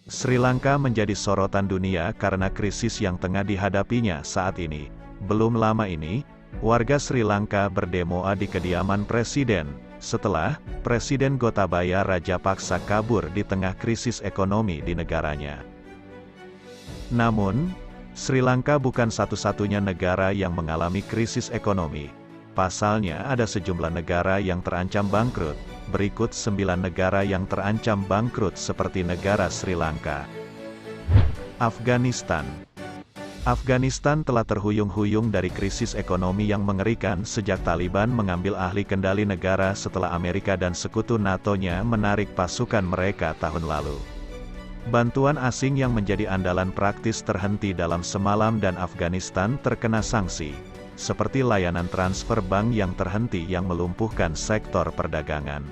Sri Lanka menjadi sorotan dunia karena krisis yang tengah dihadapinya saat ini. Belum lama ini, warga Sri Lanka berdemoa di kediaman Presiden, setelah Presiden Gotabaya Rajapaksa kabur di tengah krisis ekonomi di negaranya. Namun, Sri Lanka bukan satu-satunya negara yang mengalami krisis ekonomi. Pasalnya ada sejumlah negara yang terancam bangkrut. Berikut 9 negara yang terancam bangkrut seperti negara Sri Lanka. Afghanistan. Afghanistan telah terhuyung-huyung dari krisis ekonomi yang mengerikan sejak Taliban mengambil alih kendali negara setelah Amerika dan sekutu NATO-nya menarik pasukan mereka tahun lalu. Bantuan asing yang menjadi andalan praktis terhenti dalam semalam dan Afghanistan terkena sanksi, seperti layanan transfer bank yang terhenti yang melumpuhkan sektor perdagangan.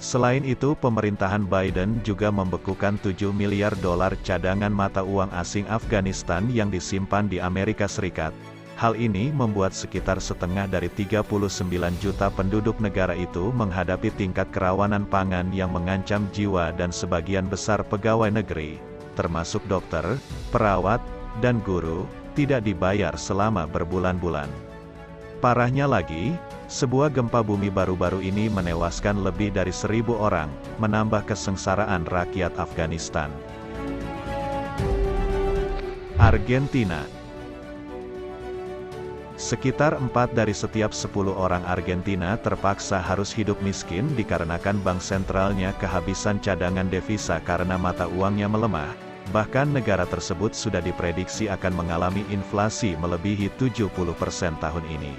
Selain itu, pemerintahan Biden juga membekukan 7 miliar dolar cadangan mata uang asing Afghanistan yang disimpan di Amerika Serikat. Hal ini membuat sekitar setengah dari 39 juta penduduk negara itu menghadapi tingkat kerawanan pangan yang mengancam jiwa dan sebagian besar pegawai negeri, termasuk dokter, perawat, dan guru, tidak dibayar selama berbulan-bulan. Parahnya lagi, sebuah gempa bumi baru-baru ini menewaskan lebih dari 1.000 orang, menambah kesengsaraan rakyat Afghanistan. Argentina. Sekitar 4 dari setiap 10 orang Argentina terpaksa harus hidup miskin dikarenakan bank sentralnya kehabisan cadangan devisa karena mata uangnya melemah. Bahkan negara tersebut sudah diprediksi akan mengalami inflasi melebihi 70% tahun ini.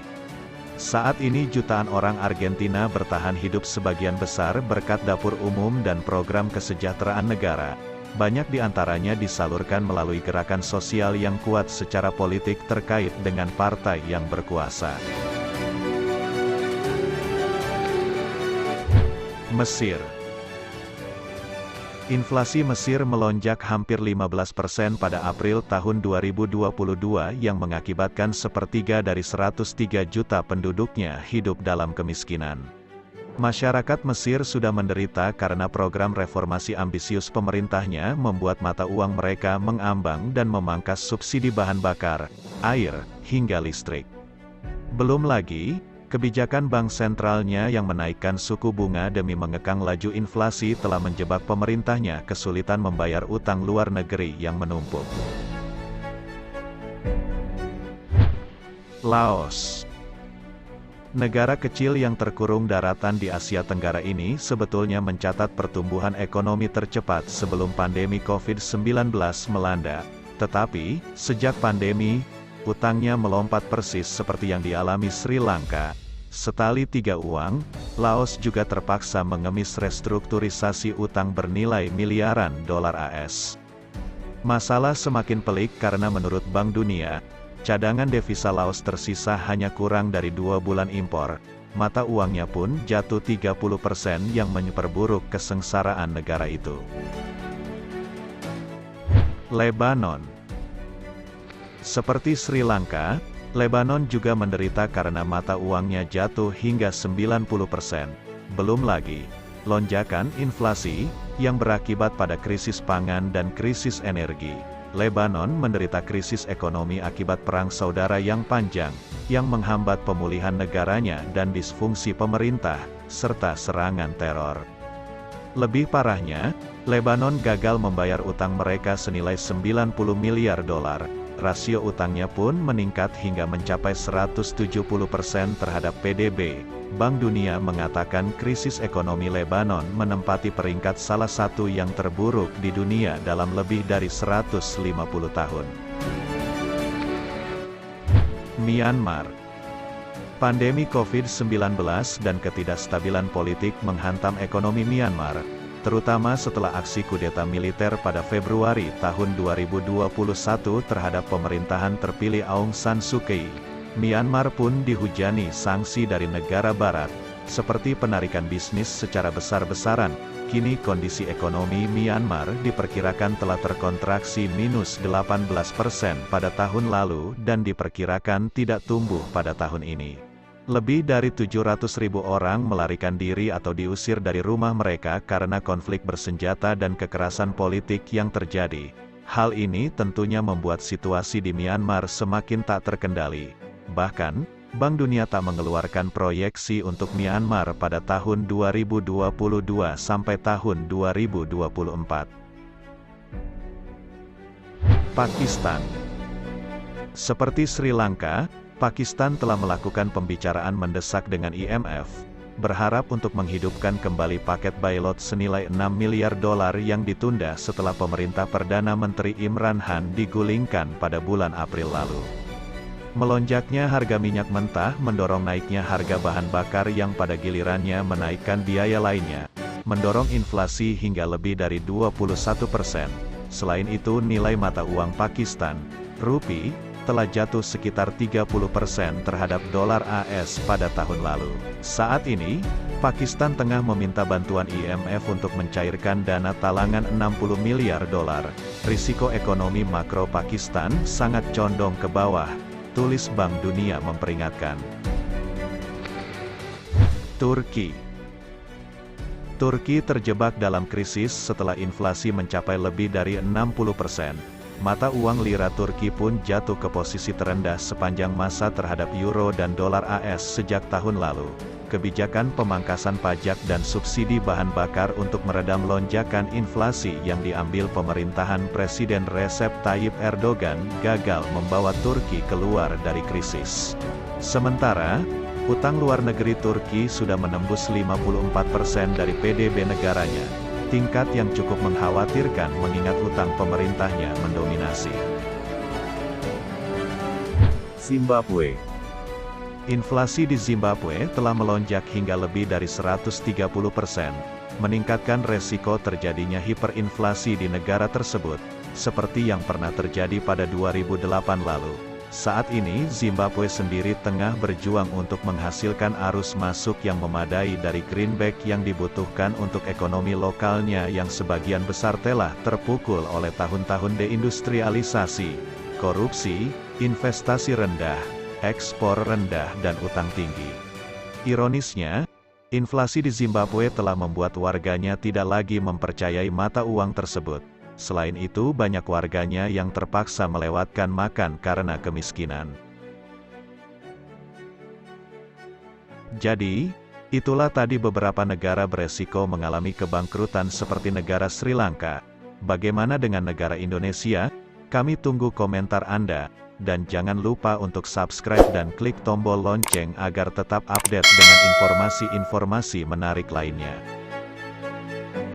Saat ini jutaan orang Argentina bertahan hidup sebagian besar berkat dapur umum dan program kesejahteraan negara. Banyak di antaranya disalurkan melalui gerakan sosial yang kuat secara politik terkait dengan partai yang berkuasa. Mesir. Inflasi Mesir melonjak hampir 15% pada April tahun 2022 yang mengakibatkan sepertiga dari 103 juta penduduknya hidup dalam kemiskinan. Masyarakat Mesir sudah menderita karena program reformasi ambisius pemerintahnya membuat mata uang mereka mengambang dan memangkas subsidi bahan bakar, air, hingga listrik. Belum lagi, kebijakan bank sentralnya yang menaikkan suku bunga demi mengekang laju inflasi telah menjebak pemerintahnya kesulitan membayar utang luar negeri yang menumpuk. Laos. Negara kecil yang terkurung daratan di Asia Tenggara ini sebetulnya mencatat pertumbuhan ekonomi tercepat sebelum pandemi COVID-19 melanda. Tetapi, sejak pandemi, utangnya melompat persis seperti yang dialami Sri Lanka. Setali tiga uang, Laos juga terpaksa mengemis restrukturisasi utang bernilai miliaran dolar AS. Masalah semakin pelik karena menurut Bank Dunia, cadangan devisa Laos tersisa hanya kurang dari 2 bulan impor. Mata uangnya pun jatuh 30% yang memperburuk kesengsaraan negara itu. Lebanon. Seperti Sri Lanka, Lebanon juga menderita karena mata uangnya jatuh hingga 90%. Belum lagi, lonjakan inflasi, yang berakibat pada krisis pangan dan krisis energi. Lebanon menderita krisis ekonomi akibat perang saudara yang panjang, yang menghambat pemulihan negaranya dan disfungsi pemerintah, serta serangan teror. Lebih parahnya, Lebanon gagal membayar utang mereka senilai 90 miliar dolar. Rasio utangnya pun meningkat hingga mencapai 170% terhadap PDB. Bank Dunia mengatakan krisis ekonomi Lebanon menempati peringkat salah satu yang terburuk di dunia dalam lebih dari 150 tahun. Myanmar. Pandemi COVID-19 dan ketidakstabilan politik menghantam ekonomi Myanmar, terutama setelah aksi kudeta militer pada Februari tahun 2021 terhadap pemerintahan terpilih Aung San Suu Kyi. Myanmar pun dihujani sanksi dari negara barat, seperti penarikan bisnis secara besar-besaran. Kini kondisi ekonomi Myanmar diperkirakan telah terkontraksi minus 18% pada tahun lalu dan diperkirakan tidak tumbuh pada tahun ini. Lebih dari 700.000 orang melarikan diri atau diusir dari rumah mereka karena konflik bersenjata dan kekerasan politik yang terjadi. Hal ini tentunya membuat situasi di Myanmar semakin tak terkendali. Bahkan, Bank Dunia tak mengeluarkan proyeksi untuk Myanmar pada tahun 2022 sampai tahun 2024. Pakistan. Seperti Sri Lanka, Pakistan telah melakukan pembicaraan mendesak dengan IMF, berharap untuk menghidupkan kembali paket bailout senilai $6 miliar yang ditunda setelah pemerintah Perdana Menteri Imran Khan digulingkan pada bulan April lalu. Melonjaknya harga minyak mentah mendorong naiknya harga bahan bakar yang pada gilirannya menaikkan biaya lainnya, mendorong inflasi hingga lebih dari 21%. Selain itu nilai mata uang Pakistan, Rupee, telah jatuh sekitar 30% terhadap dolar AS pada tahun lalu. Saat ini, Pakistan tengah meminta bantuan IMF untuk mencairkan dana talangan $60 miliar. Risiko ekonomi makro Pakistan sangat condong ke bawah, tulis Bank Dunia memperingatkan. Turki. Turki terjebak dalam krisis setelah inflasi mencapai lebih dari 60%. Mata uang lira Turki pun jatuh ke posisi terendah sepanjang masa terhadap euro dan dolar AS sejak tahun lalu. Kebijakan pemangkasan pajak dan subsidi bahan bakar untuk meredam lonjakan inflasi yang diambil pemerintahan Presiden Recep Tayyip Erdogan gagal membawa Turki keluar dari krisis. Sementara, utang luar negeri Turki sudah menembus 54% dari PDB negaranya. Tingkat yang cukup mengkhawatirkan mengingat utang pemerintahnya mendominasi. Zimbabwe. Inflasi di Zimbabwe telah melonjak hingga lebih dari 130%, meningkatkan resiko terjadinya hiperinflasi di negara tersebut, seperti yang pernah terjadi pada 2008 lalu. Saat ini Zimbabwe sendiri tengah berjuang untuk menghasilkan arus masuk yang memadai dari greenback yang dibutuhkan untuk ekonomi lokalnya yang sebagian besar telah terpukul oleh tahun-tahun deindustrialisasi, korupsi, investasi rendah, ekspor rendah dan utang tinggi. Ironisnya, inflasi di Zimbabwe telah membuat warganya tidak lagi mempercayai mata uang tersebut. Selain itu banyak warganya yang terpaksa melewatkan makan karena kemiskinan. Jadi, itulah tadi beberapa negara beresiko mengalami kebangkrutan seperti negara Sri Lanka. Bagaimana dengan negara Indonesia? Kami tunggu komentar Anda, dan jangan lupa untuk subscribe dan klik tombol lonceng agar tetap update dengan informasi-informasi menarik lainnya.